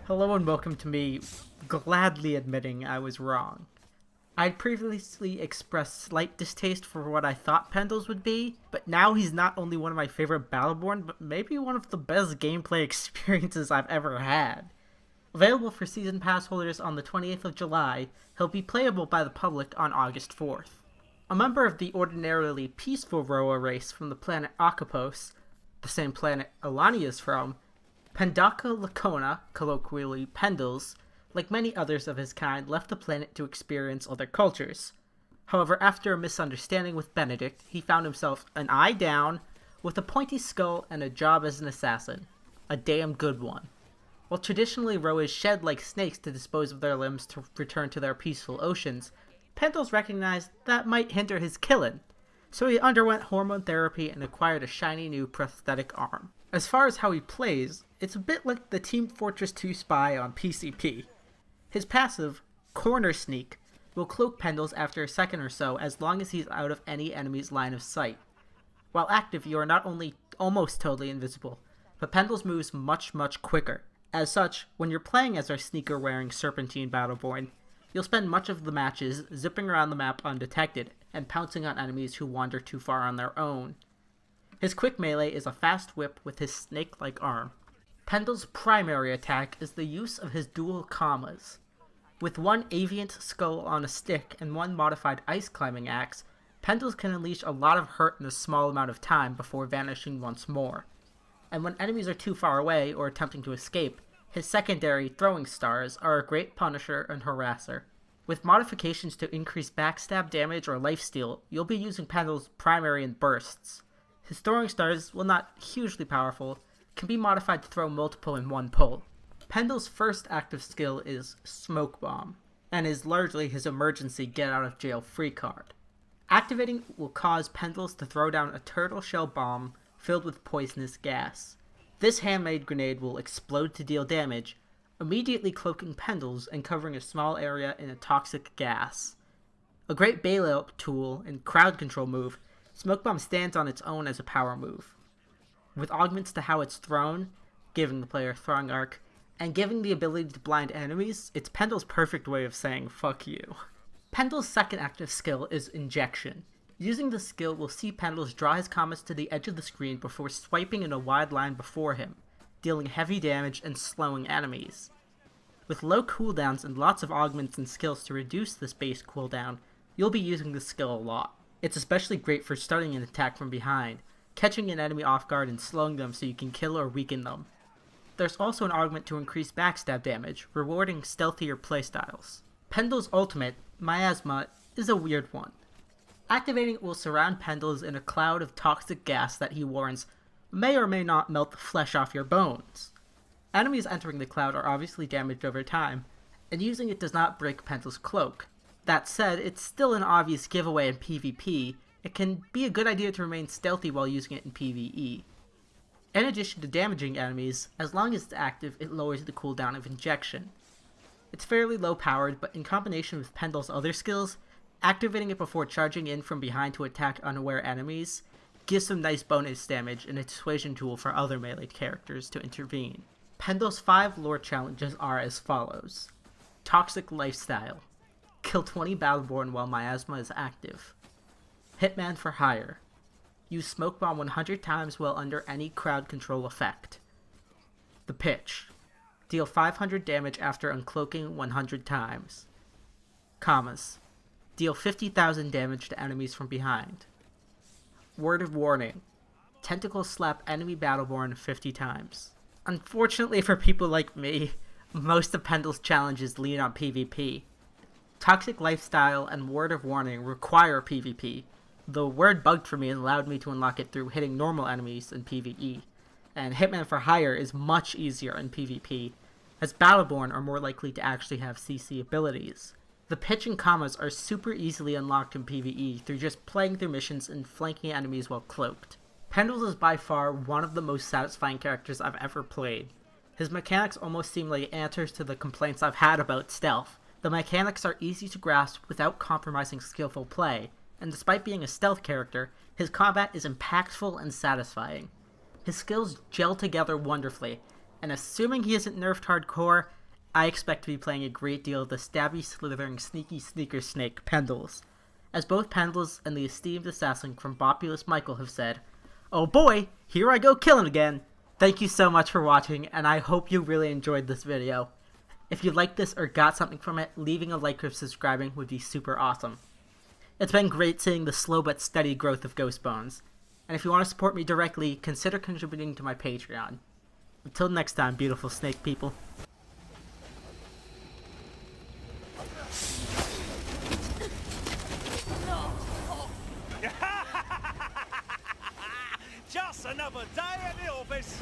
Hello and welcome to me gladly admitting I was wrong. I'd previously expressed slight distaste for what I thought Pendles would be, but now he's not only one of my favorite Battleborn, but maybe one of the best gameplay experiences I've ever had. Available for Season Pass holders on the 28th of July, he'll be playable by the public on August 4th. A member of the ordinarily peaceful Roa race from the planet Akapos, the same planet Alani is from, Pendaka Lacona, colloquially Pendles, like many others of his kind, left the planet to experience other cultures. However, after a misunderstanding with Benedict, he found himself an eye down, with a pointy skull and a job as an assassin. A damn good one. While traditionally Roas shed like snakes to dispose of their limbs to return to their peaceful oceans, Pendles recognized that might hinder his killing, so he underwent hormone therapy and acquired a shiny new prosthetic arm. As far as how he plays, it's a bit like the Team Fortress 2 spy on PCP. His passive, Corner Sneak, will cloak Pendles after a second or so as long as he's out of any enemy's line of sight. While active, you are not only almost totally invisible, but Pendles moves much quicker. As such, when you're playing as our sneaker-wearing Serpentine Battleborn, you'll spend much of the matches zipping around the map undetected and pouncing on enemies who wander too far on their own. His quick melee is a fast whip with his snake-like arm. Pendles' primary attack is the use of his dual commas. With one Aviant skull on a stick and one modified ice climbing axe, Pendles can unleash a lot of hurt in a small amount of time before vanishing once more. And when enemies are too far away or attempting to escape, his secondary throwing stars are a great punisher and harasser. With modifications to increase backstab damage or lifesteal, you'll be using Pendles' primary in bursts. His throwing stars, while not hugely powerful, can be modified to throw multiple in one pull. Pendles' first active skill is Smoke Bomb, and is largely his emergency get-out-of-jail-free card. Activating will cause Pendles to throw down a turtle shell bomb filled with poisonous gas. This handmade grenade will explode to deal damage, immediately cloaking Pendles and covering a small area in a toxic gas. A great bailout tool and crowd control move, Smoke Bomb stands on its own as a power move. With augments to how it's thrown, giving the player throwing arc, and giving the ability to blind enemies, it's Pendles' perfect way of saying fuck you. Pendles' second active skill is Injection. Using this skill will see Pendles draw his commas to the edge of the screen before swiping in a wide line before him, dealing heavy damage and slowing enemies. With low cooldowns and lots of augments and skills to reduce this base cooldown, you'll be using this skill a lot. It's especially great for starting an attack from behind, catching an enemy off guard and slowing them so you can kill or weaken them. There's also an augment to increase backstab damage, rewarding stealthier playstyles. Pendles' ultimate, Miasma, is a weird one. Activating it will surround Pendles in a cloud of toxic gas that he warns may or may not melt the flesh off your bones. Enemies entering the cloud are obviously damaged over time, and using it does not break Pendles' cloak. That said, it's still an obvious giveaway in PvP. It can be a good idea to remain stealthy while using it in PvE. In addition to damaging enemies, as long as it's active, it lowers the cooldown of Injection. It's fairly low powered, but in combination with Pendles' other skills, activating it before charging in from behind to attack unaware enemies gives some nice bonus damage and a dissuasion tool for other melee characters to intervene. Pendles' 5 lore challenges are as follows. Toxic Lifestyle. Kill 20 Battleborn while Miasma is active. Hitman for Hire. Use Smoke Bomb 100 times while under any crowd control effect. The Pitch. Deal 500 damage after uncloaking 100 times. Commas. Deal 50,000 damage to enemies from behind. Word of Warning. Tentacle slap enemy Battleborn 50 times. Unfortunately for people like me, most of Pendles' challenges lean on PvP. Toxic Lifestyle and Word of Warning require PvP, though Word bugged for me and allowed me to unlock it through hitting normal enemies in PvE, and Hitman for Hire is much easier in PvP, as Battleborn are more likely to actually have CC abilities. The pitch and commas are super easily unlocked in PvE through just playing through missions and flanking enemies while cloaked. Pendles is by far one of the most satisfying characters I've ever played. His mechanics almost seem like answers to the complaints I've had about stealth. The mechanics are easy to grasp without compromising skillful play, and despite being a stealth character, his combat is impactful and satisfying. His skills gel together wonderfully, and assuming he isn't nerfed hardcore, I expect to be playing a great deal of the stabby, slithering, sneaky sneaker snake, Pendles. As both Pendles and the esteemed assassin from Bopulous Michael have said, "Oh boy, here I go killing again!" Thank you so much for watching, and I hope you really enjoyed this video. If you liked this or got something from it, leaving a like or subscribing would be super awesome. It's been great seeing the slow but steady growth of Ghost Bones. And if you want to support me directly, consider contributing to my Patreon. Until next time, beautiful snake people. Just another day at the office.